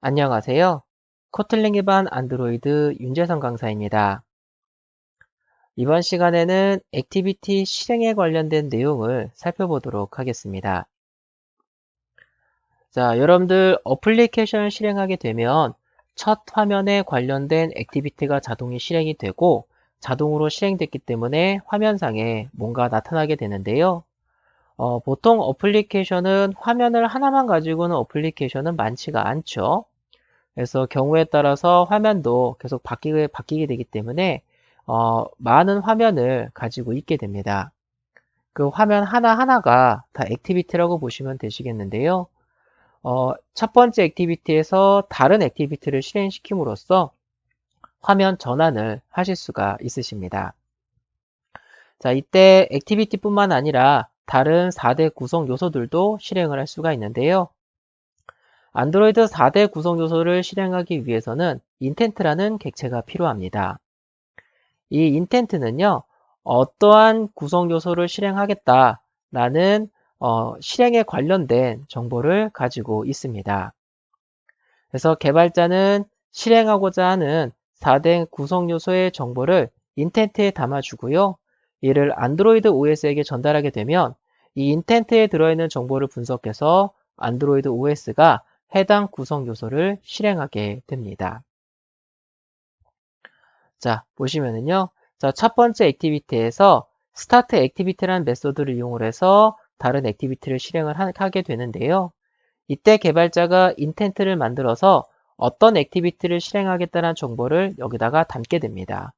안녕하세요. 코틀링 기반 안드로이드 윤재성 강사입니다. 이번 시간에는 액티비티 실행에 관련된 내용을 살펴보도록 하겠습니다. 자, 여러분들 어플리케이션을 실행하게 되면 첫 화면에 관련된 액티비티가 자동이 실행이 되고 자동으로 실행됐기 때문에 화면상에 뭔가 나타나게 되는데요. 보통 어플리케이션은 화면을 하나만 가지고는 어플리케이션은 많지가 않죠. 그래서 경우에 따라서 화면도 계속 바뀌게 되기 때문에 많은 화면을 가지고 있게 됩니다. 그 화면 하나하나가 다 액티비티라고 보시면 되시겠는데요. 첫 번째 액티비티에서 다른 액티비티를 실행시킴으로써 화면 전환을 하실 수가 있으십니다. 자, 이때 액티비티뿐만 아니라 다른 4대 구성 요소들도 실행을 할 수가 있는데요. 안드로이드 4대 구성 요소를 실행하기 위해서는 인텐트라는 객체가 필요합니다. 이 인텐트는요, 어떠한 구성 요소를 실행하겠다라는 실행에 관련된 정보를 가지고 있습니다. 그래서 개발자는 실행하고자 하는 4대 구성 요소의 정보를 인텐트에 담아주고요. 이를 안드로이드 OS에게 전달하게 되면 이 인텐트에 들어있는 정보를 분석해서 안드로이드 OS가 해당 구성 요소를 실행하게 됩니다. 자, 보시면은요. 자, 첫 번째 액티비티에서 스타트 액티비티라는 메소드를 이용을 해서 다른 액티비티를 실행을 하게 되는데요. 이때 개발자가 인텐트를 만들어서 어떤 액티비티를 실행하겠다는 정보를 여기다가 담게 됩니다.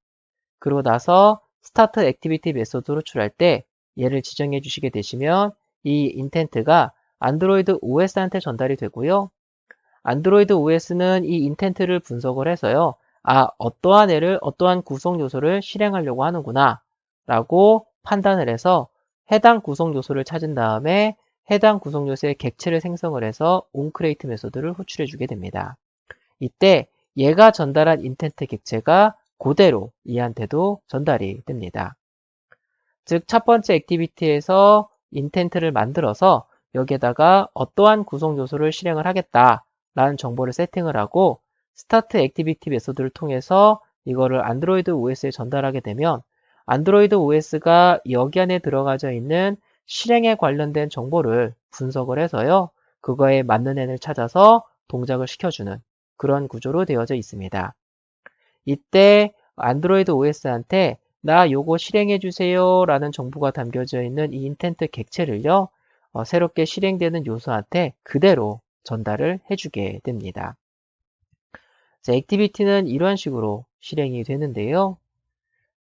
그러고 나서 스타트 액티비티 메소드로 출할 때 얘를 지정해 주시게 되시면 이 인텐트가 안드로이드 OS한테 전달이 되고요. 안드로이드 OS는 이 인텐트를 분석을 해서요. 어떠한 구성 요소를 실행하려고 하는구나 라고 판단을 해서 해당 구성 요소를 찾은 다음에 해당 구성 요소의 객체를 생성을 해서 onCreate 메소드를 호출해 주게 됩니다. 이때 얘가 전달한 인텐트 객체가 그대로 얘한테도 전달이 됩니다. 즉, 첫 번째 액티비티에서 인텐트를 만들어서 여기에다가 어떠한 구성 요소를 실행을 하겠다라는 정보를 세팅을 하고 스타트 액티비티 메소드를 통해서 이거를 안드로이드 OS에 전달하게 되면 안드로이드 OS가 여기 안에 들어가져 있는 실행에 관련된 정보를 분석을 해서요. 그거에 맞는 애를 찾아서 동작을 시켜주는 그런 구조로 되어져 있습니다. 이때 안드로이드 OS한테 나 요거 실행해 주세요 라는 정보가 담겨져 있는 이 인텐트 객체를요. 새롭게 실행되는 요소한테 그대로 전달을 해주게 됩니다. 자, 액티비티는 이런 식으로 실행이 되는데요.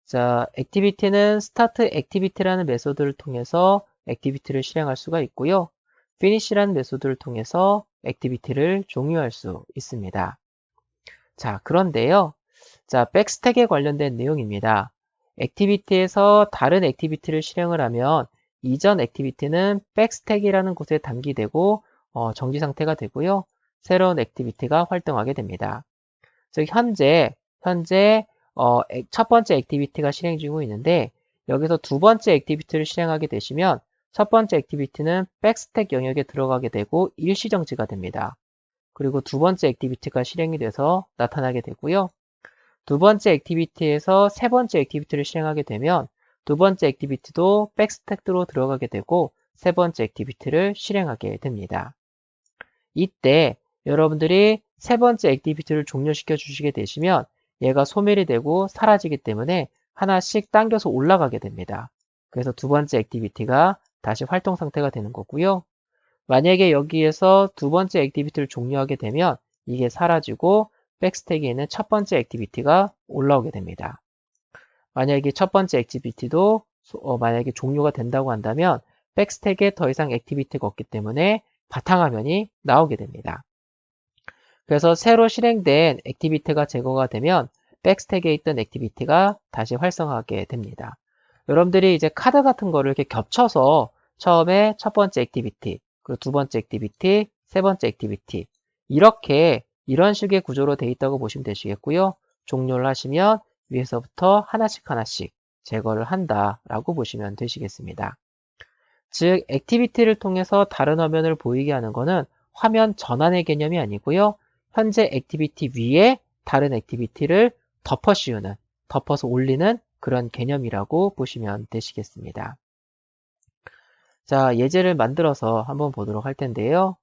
자, 액티비티는 스타트 액티비티라는 메소드를 통해서 액티비티를 실행할 수가 있고요. finish라는 메소드를 통해서 액티비티를 종료할 수 있습니다. 자, 그런데요. 자, 백스택에 관련된 내용입니다. 액티비티에서 다른 액티비티를 실행을 하면 이전 액티비티는 백스택이라는 곳에 담기되고 정지 상태가 되고요. 새로운 액티비티가 활동하게 됩니다. 즉 현재 첫 번째 액티비티가 실행 중이고 있는데 여기서 두 번째 액티비티를 실행하게 되시면 첫 번째 액티비티는 백스택 영역에 들어가게 되고 일시 정지가 됩니다. 그리고 두 번째 액티비티가 실행이 돼서 나타나게 되고요. 두 번째 액티비티에서 세 번째 액티비티를 실행하게 되면 두 번째 액티비티도 백스택으로 들어가게 되고 세 번째 액티비티를 실행하게 됩니다. 이때 여러분들이 세 번째 액티비티를 종료시켜 주시게 되시면 얘가 소멸이 되고 사라지기 때문에 하나씩 당겨서 올라가게 됩니다. 그래서 두 번째 액티비티가 다시 활동 상태가 되는 거고요. 만약에 여기에서 두 번째 액티비티를 종료하게 되면 이게 사라지고 백스택에 있는 첫 번째 액티비티가 올라오게 됩니다. 만약에 첫 번째 액티비티도 만약에 종료가 된다고 한다면 백스택에 더 이상 액티비티가 없기 때문에 바탕화면이 나오게 됩니다. 그래서 새로 실행된 액티비티가 제거가 되면 백스택에 있던 액티비티가 다시 활성화하게 됩니다. 여러분들이 이제 카드 같은 거를 이렇게 겹쳐서 처음에 첫 번째 액티비티, 그리고 두 번째 액티비티, 세 번째 액티비티 이런 식의 구조로 되어 있다고 보시면 되시겠고요. 종료를 하시면 위에서부터 하나씩 제거를 한다라고 보시면 되시겠습니다. 즉, 액티비티를 통해서 다른 화면을 보이게 하는 것은 화면 전환의 개념이 아니고요. 현재 액티비티 위에 다른 액티비티를 덮어서 올리는 그런 개념이라고 보시면 되시겠습니다. 자, 예제를 만들어서 한번 보도록 할 텐데요.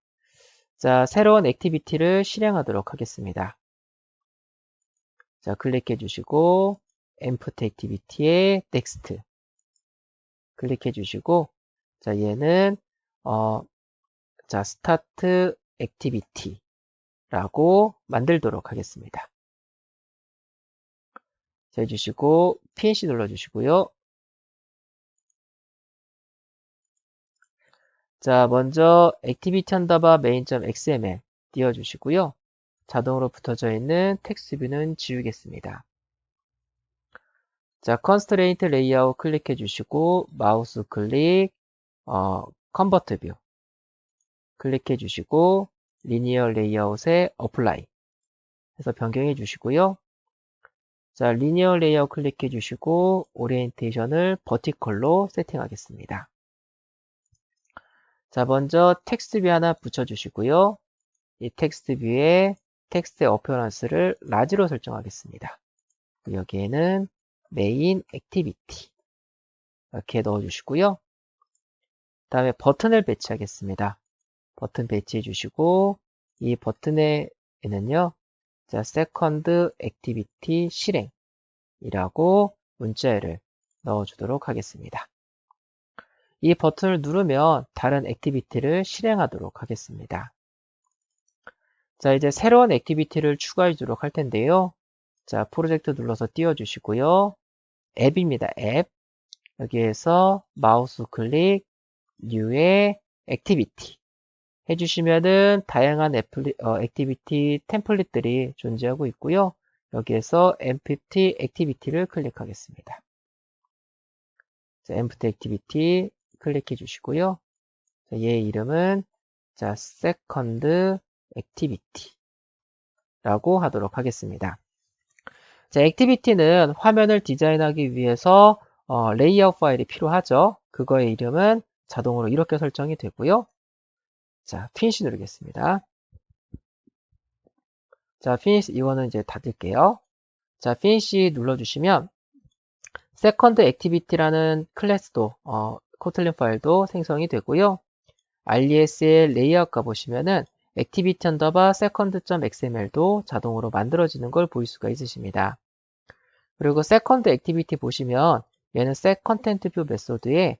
자, 새로운 액티비티를 실행하도록 하겠습니다. 자, 클릭해 주시고 Empty Activity에 Next 클릭해 주시고, 자, 얘는 자, Start Activity라고 만들도록 하겠습니다. 자, 해주시고 Finish 눌러주시고요. 자, 먼저 Activity underbar main.xml 띄워주시고요. 자동으로 붙어져 있는 텍스트 뷰는 지우겠습니다. 자, Constraint Layout 클릭해 주시고 마우스 클릭, Convert View 클릭해 주시고 Linear Layout에 Apply 해서 변경해 주시고요. 자, Linear Layout 클릭해 주시고 오리엔테이션을 Vertical로 세팅하겠습니다. 자, 먼저 텍스트 뷰 하나 붙여주시고요. 이 텍스트 뷰에 텍스트의 어피어런스를 라지로 설정하겠습니다. 여기에는 메인 액티비티 이렇게 넣어주시고요. 다음에 버튼을 배치하겠습니다. 버튼 배치해 주시고 이 버튼에는요, 자, 세컨드 액티비티 실행이라고 문자열을 넣어주도록 하겠습니다. 이 버튼을 누르면 다른 액티비티를 실행하도록 하겠습니다. 자, 이제 새로운 액티비티를 추가해 주도록 할 텐데요. 자, 프로젝트 눌러서 띄워주시고요. 앱입니다. 앱. 여기에서 마우스 클릭, New에 액티비티 해주시면은 다양한 액티비티 템플릿들이 존재하고 있고요. 여기에서 Empty Activity를 클릭하겠습니다. 자, Empty Activity 클릭해 주시고요. 자, 얘 이름은 자, Second Activity 라고 하도록 하겠습니다. 자, 액티비티는 화면을 디자인하기 위해서 레이아웃 파일이 필요하죠. 그거의 이름은 자동으로 이렇게 설정이 되고요. 자, 피니시 누르겠습니다. 자, 피니시 이거는 이제 닫을게요. 자, 피니시 눌러주시면 세컨드 액티비티라는 클래스도 코틀린 파일도 생성이 되고요. RES의 레이아웃 가보시면은 액티비티 언더바 second.xml도 자동으로 만들어지는 걸 보일 수가 있으십니다. 그리고 세컨드 액티비티 보시면 얘는 set content view 메소드에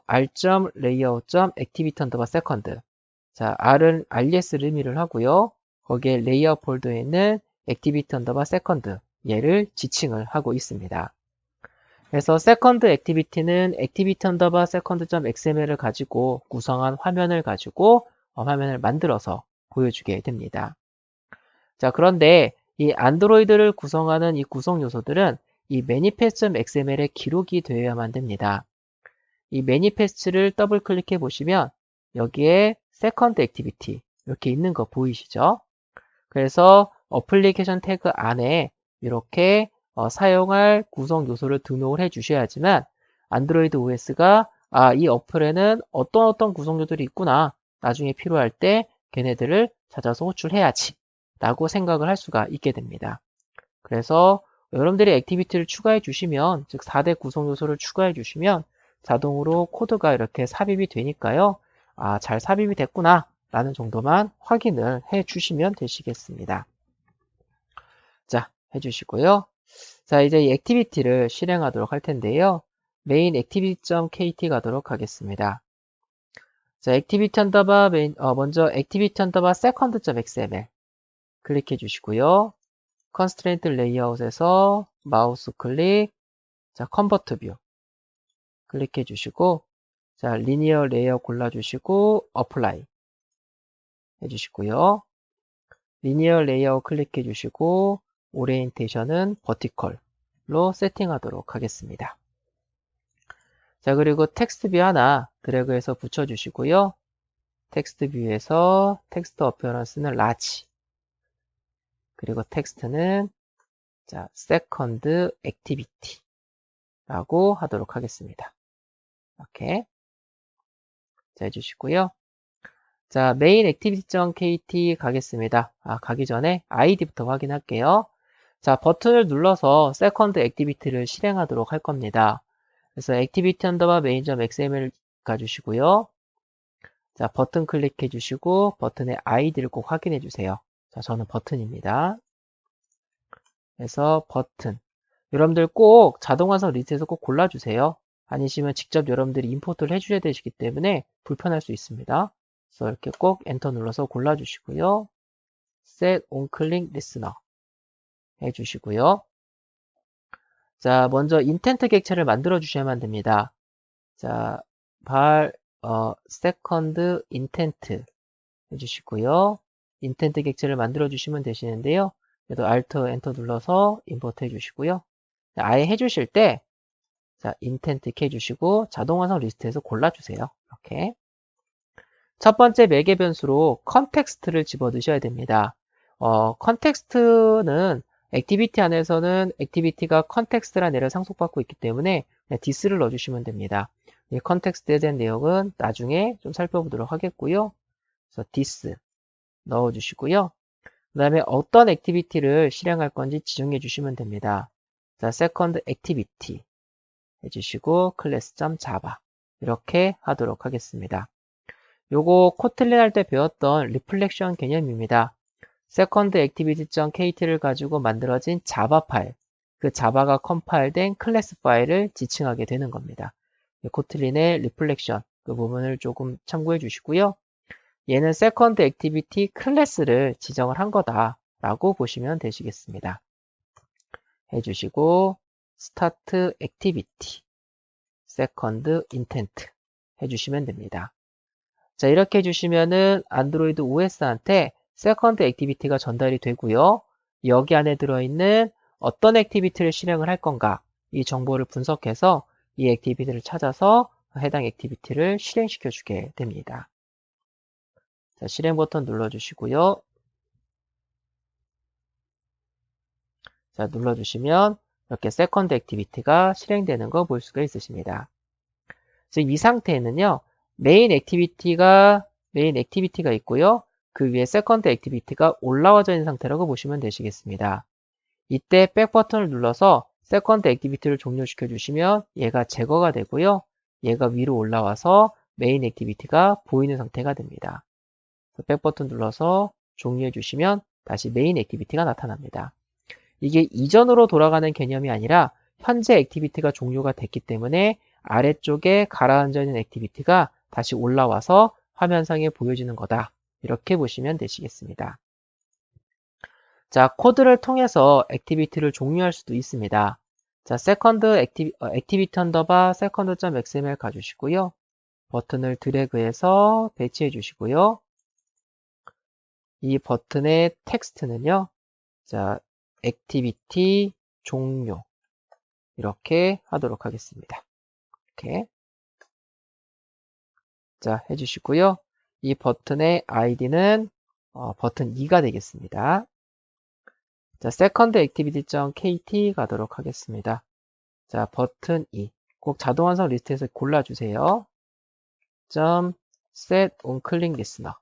r.layout.activity underbar second 자, R은 RES를 의미를 하고요. 거기에 레이아웃 폴더에 있는 activity underbar second 얘를 지칭을 하고 있습니다. 그래서 세컨드 액티비티는 activity underbar second.xml을 가지고 구성한 화면을 가지고 화면을 만들어서 보여주게 됩니다. 자, 그런데 이 안드로이드를 구성하는 이 구성 요소들은 이 manifest.xml에 기록이 되어야만 됩니다. 이 manifest를 더블 클릭해 보시면 여기에 second activity 이렇게 있는 거 보이시죠? 그래서 어플리케이션 태그 안에 이렇게 사용할 구성 요소를 등록을 해 주셔야지만 안드로이드 OS가 이 어플에는 어떤 구성 요소들이 있구나. 나중에 필요할 때 걔네들을 찾아서 호출해야지 라고 생각을 할 수가 있게 됩니다. 그래서 여러분들이 액티비티를 추가해 주시면, 즉 4대 구성 요소를 추가해 주시면 자동으로 코드가 이렇게 삽입이 되니까요. 잘 삽입이 됐구나 라는 정도만 확인을 해 주시면 되시겠습니다. 자, 해주시고요. 자, 이제 이 액티비티를 실행하도록 할 텐데요. main activity.kt 가도록 하겠습니다. 자, 액티비티 언더바 먼저 액티비티 언더바 second.xml 클릭해 주시고요. constraint layout에서 마우스 클릭, 자, convert view 클릭해 주시고, 자, linear layout 골라주시고, apply 해주시고요. linear layout 클릭해 주시고, 오리엔테이션은 vertical로 세팅하도록 하겠습니다. 자, 그리고 텍스트 뷰 하나 드래그해서 붙여주시고요. 텍스트 뷰에서 텍스트 어피어런스는 large, 그리고 텍스트는 자, second activity 라고 하도록 하겠습니다. 이렇게 자, 해주시고요. 자, main activity.kt 가겠습니다. 가기 전에 id부터 확인할게요. 자, 버튼을 눌러서 second activity를 실행하도록 할 겁니다. 그래서 activity underbar main.xml 가주시고요. 자, 버튼 클릭해 주시고 버튼의 id를 꼭 확인해 주세요. 자, 저는 버튼입니다. 그래서 버튼. 여러분들 꼭 자동 완성 리스트에서 꼭 골라주세요. 아니시면 직접 여러분들이 임포트를 해주셔야 되시기 때문에 불편할 수 있습니다. 그래서 이렇게 꼭 엔터 눌러서 골라주시고요. Set on Click Listener 해주시고요. 자, 먼저 인텐트 객체를 만들어 주셔야만 됩니다. 자, second intent 해주시고요. 인텐트 객체를 만들어 주시면 되시는데요. 그래도 Alt 엔터 눌러서 임포트 해주시고요. 아예 해주실 때 자, 인텐트 키 해주시고 자동 완성 리스트에서 골라주세요. 이렇게 첫 번째 매개 변수로 컨텍스트를 집어 넣으셔야 됩니다. 컨텍스트는 액티비티 안에서는 액티비티가 컨텍스트란 애를 상속받고 있기 때문에 this를 넣어주시면 됩니다. 이 컨텍스트에 대한 내용은 나중에 좀 살펴보도록 하겠고요. 그래서 this 넣어주시고요. 그 다음에 어떤 액티비티를 실행할 건지 지정해 주시면 됩니다. 자, second activity 해주시고 class.java 이렇게 하도록 하겠습니다. 요거 코틀린 할 때 배웠던 리플렉션 개념입니다. second activity.kt를 가지고 만들어진 자바 파일, 그 자바가 컴파일된 클래스 파일을 지칭하게 되는 겁니다. 코틀린의 리플렉션 그 부분을 조금 참고해 주시고요. 얘는 second activity 클래스를 지정을 한 거다라고 보시면 되시겠습니다. 해주시고 start activity, second intent 해주시면 됩니다. 자, 이렇게 해주시면은 안드로이드 OS한테 second activity가 전달이 되고요. 여기 안에 들어있는 어떤 액티비티를 실행을 할 건가 이 정보를 분석해서 이 액티비티를 찾아서 해당 액티비티를 실행시켜 주게 됩니다. 자, 실행 버튼 눌러주시고요. 자, 눌러주시면 이렇게 second activity가 실행되는 거 볼 수가 있으십니다. 지금 이 상태에는요, 메인 액티비티가 있고요. 그 위에 second activity가 올라와져 있는 상태라고 보시면 되시겠습니다. 이때 백 버튼을 눌러서 second activity를 종료시켜 주시면 얘가 제거가 되고요. 얘가 위로 올라와서 메인 액티비티가 보이는 상태가 됩니다. 백 버튼 눌러서 종료해 주시면 다시 메인 액티비티가 나타납니다. 이게 이전으로 돌아가는 개념이 아니라 현재 액티비티가 종료가 됐기 때문에 아래쪽에 가라앉아 있는 액티비티가 다시 올라와서 화면상에 보여지는 거다. 이렇게 보시면 되시겠습니다. 자, 코드를 통해서 액티비티를 종료할 수도 있습니다. 자, second activity underbar second.xml 가주시고요. 버튼을 드래그해서 배치해 주시고요. 이 버튼의 텍스트는요. 자, 액티비티 종료 이렇게 하도록 하겠습니다. 이렇게 자 해주시고요. 이 버튼의 아이디는 버튼 2가 되겠습니다. 자, second activity.kt 가도록 하겠습니다. 자, 버튼 2 꼭 자동 완성 리스트에서 골라주세요. set on click listener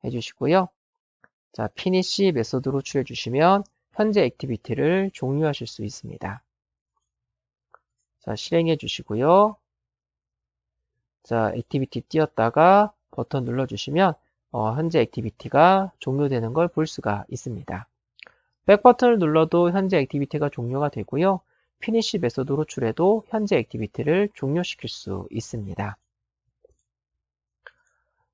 해주시고요. 자, finish 메소드로 추해 주시면 현재 액티비티를 종료하실 수 있습니다. 자, 실행해 주시고요. 자, 액티비티 띄었다가 버튼 눌러주시면 현재 액티비티가 종료되는 걸 볼 수가 있습니다. 백 버튼을 눌러도 현재 액티비티가 종료가 되고요. 피니시 메소드로 출해도 현재 액티비티를 종료시킬 수 있습니다.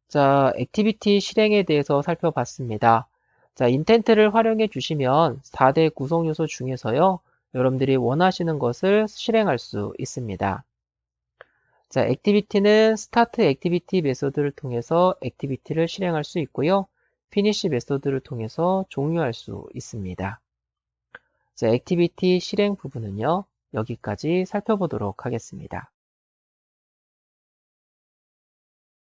자, 액티비티 실행에 대해서 살펴봤습니다. 자, 인텐트를 활용해 주시면 4대 구성 요소 중에서요. 여러분들이 원하시는 것을 실행할 수 있습니다. 자, 액티비티는 스타트 액티비티 메소드를 통해서 액티비티를 실행할 수 있고요. 피니시 메소드를 통해서 종료할 수 있습니다. 자, 액티비티 실행 부분은요. 여기까지 살펴보도록 하겠습니다.